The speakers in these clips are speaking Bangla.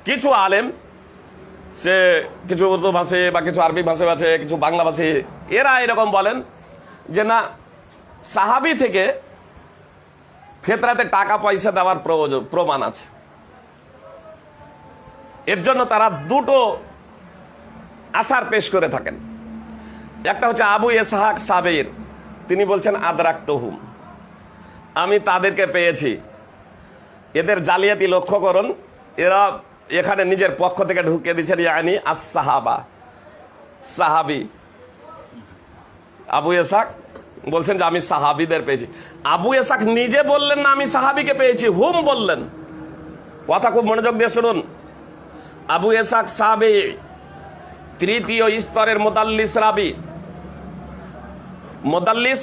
কিছু আলেম, সে কিছু উর্দু ভাষী বা কিছু আরবি ভাষী আছে, কিছু বাংলা ভাষী, এরা এরকম বলেন যে না, সাহাবি থেকে ফেতরাতে টাকা পয়সা দেওয়ার প্রমাণ আছে। এর জন্য তারা দুটো আসার পেশ করে থাকেন। একটা হচ্ছে আবু ইসহাক সাবের, তিনি বলছেন আদরাক্তহুম, আমি তাদেরকে পেয়েছি। এদের জালিয়াতি লক্ষ্য করুন, এরা এখানে নিজের পক্ষ থেকে ঢুকিয়ে দিচ্ছেন ইয়ানি আস সাহাবা, সাহাবি। আবু ইসহাক বলছেন যে আমি সাহাবিদের পেয়েছি। আবু ইসহাক নিজে বললেন না আমি সাহাবিকে পেয়েছি, হুম বললেন। কথা খুব মনোযোগ দিয়ে শুনুন। আবু ইসহাক সাহাবী, তৃতীয় স্তরের মুদাল্লিস রাবি। মুদাল্লিস,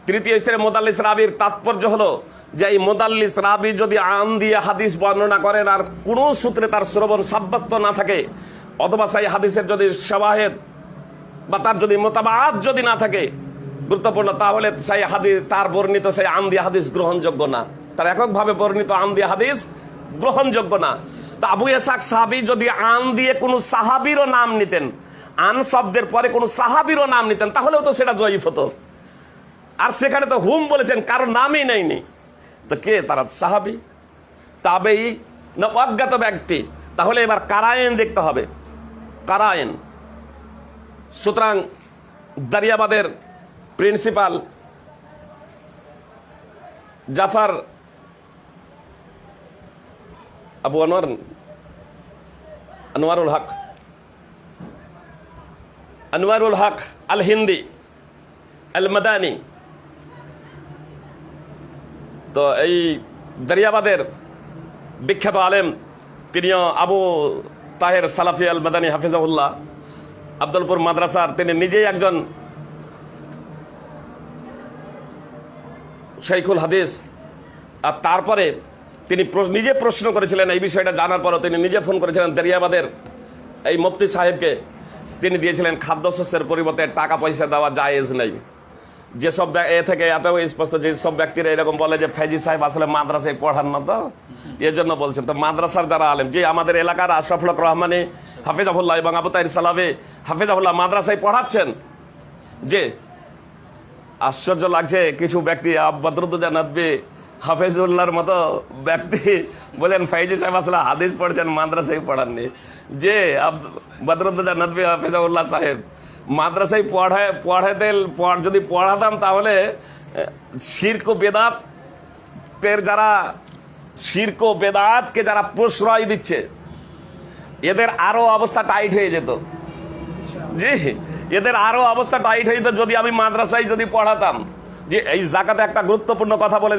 তৃতীয় স্তরের মুদাল্লিস রাবির তাৎপর্য হলো যে এই মুদাল্লিস রাবি যদি আন দিয়ে হাদিস বর্ণনা করেন আর কোন সূত্রে তার শ্রবণ সাব্যস্ত না থাকে, অথবা সেই হাদিসের যদি শাওয়াহিদ বা তার যদি মুতাবাআত যদি না থাকে গুরুত্বপূর্ণ, তাহলে সেই হাদিস, তার বর্ণিত সেই আন দিয়ে হাদিস গ্রহণযোগ্য না। তার এককভাবে বর্ণিত আন দিয়ে হাদিস গ্রহণযোগ্য না। তা আবু ইসহাক সাহাবী যদি আন দিয়ে কোন সাহাবীরও নাম নিতেন, আন শব্দের পরে কোন সাহাবীরও নাম নিতেন, তাহলেও তো সেটা জয়ীফ হতো। আর সেখানে তো হুম বলেছেন, কারো নামই নেয়নি। তো কে তারা? সাহাবী, তাবেঈ না অজ্ঞাত ব্যক্তি? তাহলে এবার কারায়েন দেখতে হবে, কারায়েন। সুতরাং দারিয়াবাদের প্রিন্সিপাল জাফর আবু আনোয়ারুল হক আল হিন্দি আল মাদানী, তো এই দারিয়াবাদের বিখ্যাত আলেম, তিনিও আবু তাহের সালাফি আল মাদানী হাফিজাহুল্লাহ, আব্দুলপুর মাদ্রাসার তিনি নিজেই একজন শাইখুল হাদিস। আর তারপরে তিনি নিজে প্রশ্ন করেছিলেন এই বিষয়টা জানার পরও, তিনি নিজে ফোন করেছিলেন দারিয়াবাদের এই মুফতি সাহেবকে। তিনি দিয়েছিলেন খাদ্যশস্যের পরিবর্তে টাকা পয়সা দেওয়া জায়েজ নেই। যেসব এ থেকে এত স্পষ্ট, যেসব ব্যক্তিরা এরকম বলে যে ফেজি সাহেব আসলে মাদ্রাসায় পড়ান না, তো এর জন্য বলছেন। তো মাদ্রাসার যারা আলেম, যে আমাদের এলাকার আশরাফুল হক রহমানী হাফিজাহুল্লাহ এবং আবু তাহের সালাফি হাফিজাহুল্লাহ মাদ্রাসায় পড়াচ্ছেন, যে আশ্চর্য লাগছে কিছু ব্যক্তি বদরুদ্দোজা নদভী হাফিজুল্লাহর মতো ব্যক্তি বলেন ফেজি সাহেব আসলে হাদিস পড়ছেন, মাদ্রাসায় পড়াননি। যে বদরুদ্দোজা নদভী হাফিজাহুল্লাহ সাহেব মাদ্রাসায় যদি পড়াতাম, তাহলে শিরক ও বেদাতের যারা, শিরক ও বেদাতকে যারা প্রশ্রয় দিচ্ছে, এদের আরো অবস্থা টাইট হয়ে যেত। জি, এদের আরো অবস্থা টাইট হয়ে যেত যদি আমি মাদ্রাসায় যদি পড়াতাম। যে এই জাকাতে একটা গুরুত্বপূর্ণ কথা বলে